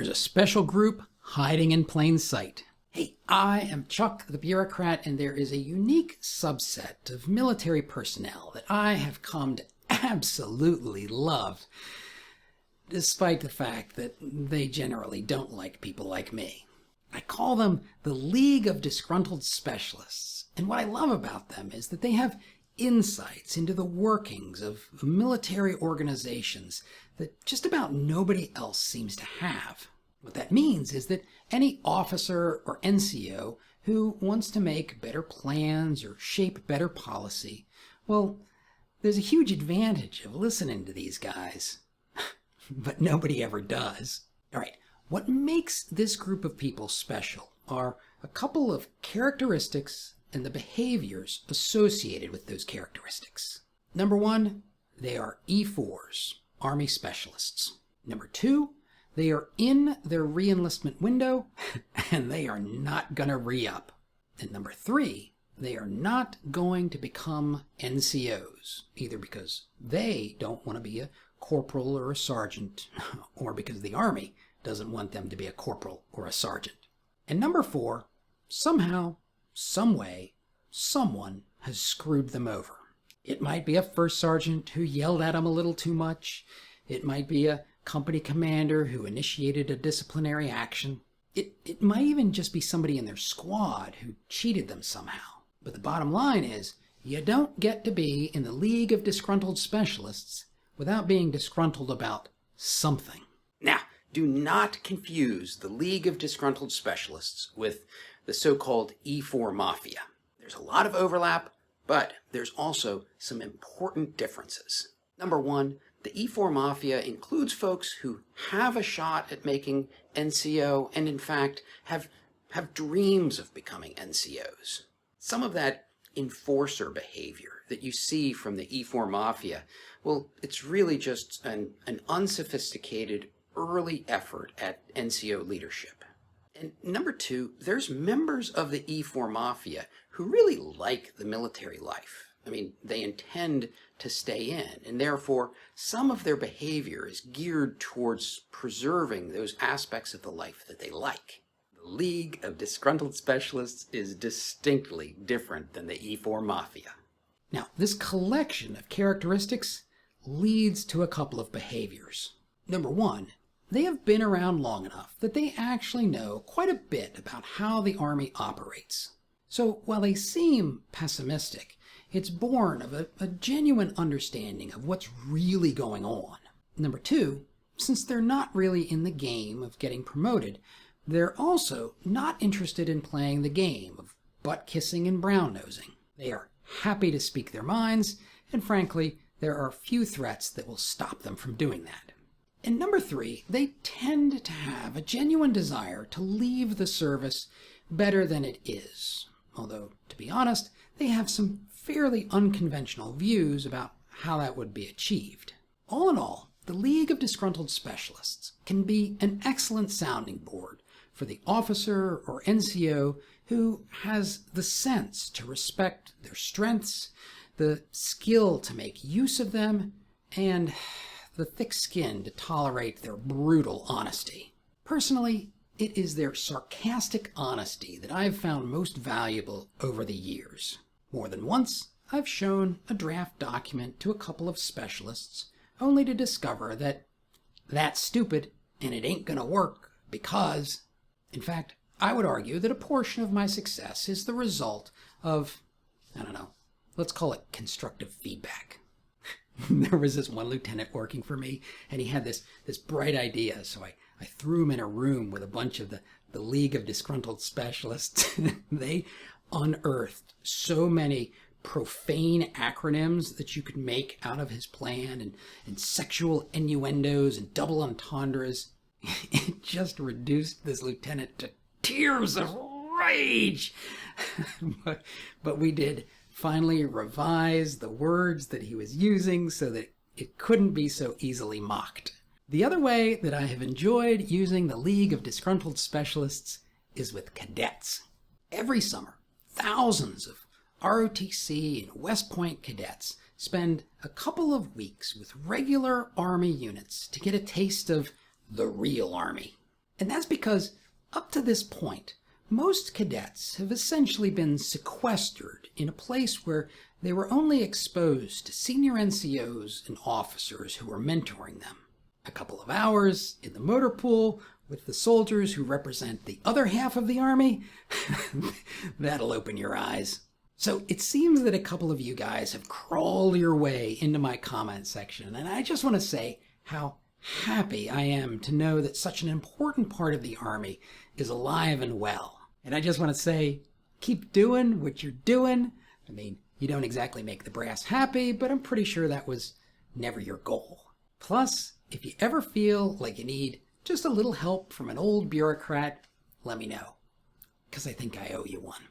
a special group hiding in plain sight. Hey, I am Chuck the Bureaucrat, and there is a unique subset of military personnel that I have come to absolutely love, despite the fact that they generally don't like people like me. I call them the League of Disgruntled Specialists, and what I love about them is that they have insights into the workings of military organizations that just about nobody else seems to have. What that means is that any officer or NCO who wants to make better plans or shape better policy, well, there's a huge advantage of listening to these guys. But nobody ever does. All right, what makes this group of people special are a couple of characteristics and the behaviors associated with those characteristics. Number one, they are E4s, Army Specialists. Number two, they are in their re-enlistment window and they are not gonna re-up. And number three, they are not going to become NCOs, either because they don't want to be a corporal or a sergeant, or because the Army doesn't want them to be a corporal or a sergeant. And number four, somehow, some way, someone has screwed them over. It might be a first sergeant who yelled at them a little too much. It might be a company commander who initiated a disciplinary action. It might even just be somebody in their squad who cheated them somehow. But the bottom line is, you don't get to be in the League of Disgruntled Specialists without being disgruntled about something. Now, do not confuse the League of Disgruntled Specialists with the so-called E4 Mafia. There's a lot of overlap, but there's also some important differences. Number one, the E4 Mafia includes folks who have a shot at making NCO and in fact have dreams of becoming NCOs. Some of that enforcer behavior that you see from the E4 Mafia, well, it's really just an unsophisticated early effort at NCO leadership. And number two, there's members of the E4 Mafia who really like the military life. I mean, they intend to stay in, and therefore some of their behavior is geared towards preserving those aspects of the life that they like. The League of Disgruntled Specialists is distinctly different than the E4 Mafia. Now, this collection of characteristics leads to a couple of behaviors. Number one, they have been around long enough that they actually know quite a bit about how the Army operates. So while they seem pessimistic, it's born of a genuine understanding of what's really going on. Number two, since they're not really in the game of getting promoted, they're also not interested in playing the game of butt-kissing and brown-nosing. They are happy to speak their minds, and frankly, there are few threats that will stop them from doing that. And number three, they tend to have a genuine desire to leave the service better than it is. Although, to be honest, they have some fairly unconventional views about how that would be achieved. All in all, the League of Disgruntled Specialists can be an excellent sounding board for the officer or NCO who has the sense to respect their strengths, the skill to make use of them, and the thick skin to tolerate their brutal honesty. Personally, it is their sarcastic honesty that I've found most valuable over the years. More than once, I've shown a draft document to a couple of specialists, only to discover that that's stupid and it ain't gonna work because, in fact, I would argue that a portion of my success is the result of, let's call it constructive feedback. There was this one lieutenant working for me, and he had this bright idea, so I threw him in a room with a bunch of the League of Disgruntled Specialists. They unearthed so many profane acronyms that you could make out of his plan, and sexual innuendos and double entendres. It just reduced this lieutenant to tears of rage. But we did finally revise the words that he was using so that it couldn't be so easily mocked. The other way that I have enjoyed using the League of Disgruntled Specialists is with cadets. Every summer, thousands of ROTC and West Point cadets spend a couple of weeks with regular Army units to get a taste of the real Army. And that's because up to this point, most cadets have essentially been sequestered in a place where they were only exposed to senior NCOs and officers who were mentoring them. A couple of hours in the motor pool with the soldiers who represent the other half of the Army, that'll open your eyes. So it seems that a couple of you guys have crawled your way into my comment section, and I just want to say how happy I am to know that such an important part of the Army is alive and well. And I just want to say, keep doing what you're doing. I mean, you don't exactly make the brass happy, but I'm pretty sure that was never your goal. Plus, if you ever feel like you need just a little help from an old bureaucrat, let me know, because I think I owe you one.